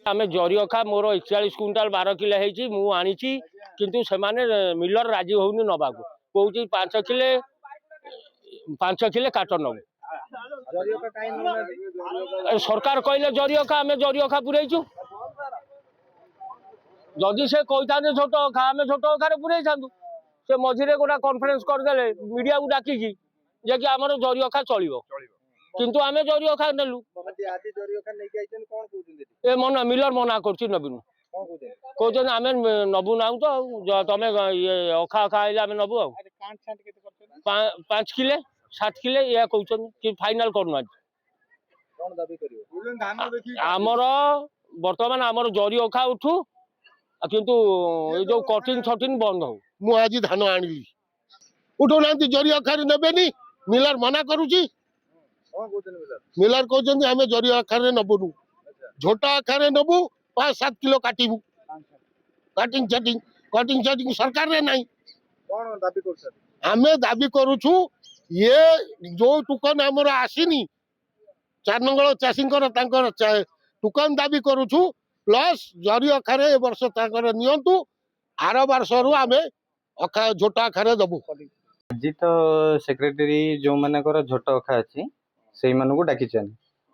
आम जरी अखा मोर 41 quintal 12 kilo है मु आनी किंतु से मिलर राजी होनी नवा को कौच 5 किले काट नब सरकार कहले जरी अखा आम जरी अखा पुरईचु जदि से कही छोट अखा आम छोट अखार पुरई था से मझे गोटा कॉन्फ्रेंस करदे मीडिया को डाकिकी जे कि आमर जरी अखा चलो किंतु आम जरी अखा नेलु ए मना मिलर मना कर नबीन कहते आम नबू ना तो तुम ये अखा अखा आइले आम नबू 5 किले 7 किले या कहते फाइनाल करना आमर बर्तमान आमर जरी अखा उठू किंतु ये जो कटिंग छटिंग बंद हो मु आज धान आनिली उठो ना जरी अखार नेबेनी मिलर मना करुची मिलर कहते आम जरी अखार नबुनु झोटा अखार नबु 5-7 किलो काटबू कटिंग चटिंग सरकार रे नहीं आम दाबी करुछु ये जो टुकन आमर आसीनी 4 नंगल चाषी टुकन दाबी करुछु प्लस जरी अखार ए वर्ष नियंतु आर वर्ष रु आम अखा झोटा अखार दबु आज तो सेक्रेटरी जो मानकर झोट अखा अच्छी से डाकी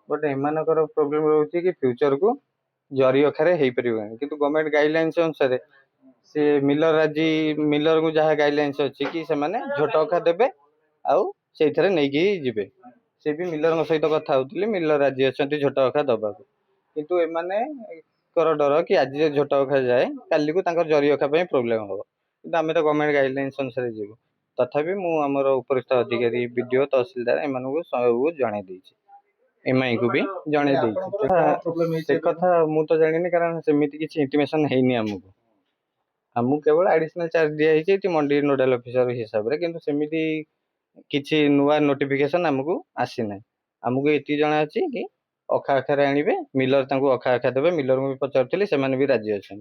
बट एम प्रोब्लेम रोचे कि फ्यूचर को जरी अखारे हो पार कि गवर्नमेंट गाइडलाइंस अनुसार से मिलर राजी मिलर को जहाँ गाइडलाइंस अच्छी कि से झोट अखा देवे आउ से नहीं से भी मिलर सहित कथा होती मिलर राजी अच्छा झोट अखा दबा किंतु एमाने कर डर कि आज झोट अखा जाए काली को जरी अखा प्रोब्लेम हम कि आम तो गवर्नमेंट गाइडलाइंस अनुसार जीव तथापि मुझे उपरिस्थ अधिकारी बीडीओ तहसीलदार एम सब जन एमआई को भी जन से कथा मु तो जानी कारण सेमती किसी इंटिमेशन है आमको केवल एडिशनल चार्ज दिखाई मंडी नोडाल ऑफिसर हिसाब से किंतु सेमती किसी नुआ नोटिफिकेशन आमको आसी ना आमको ये जना अच्छी कि अखा अखार आने मिलर अखा अखा देवे मिलर को भी पचार भी राजी अच्छा।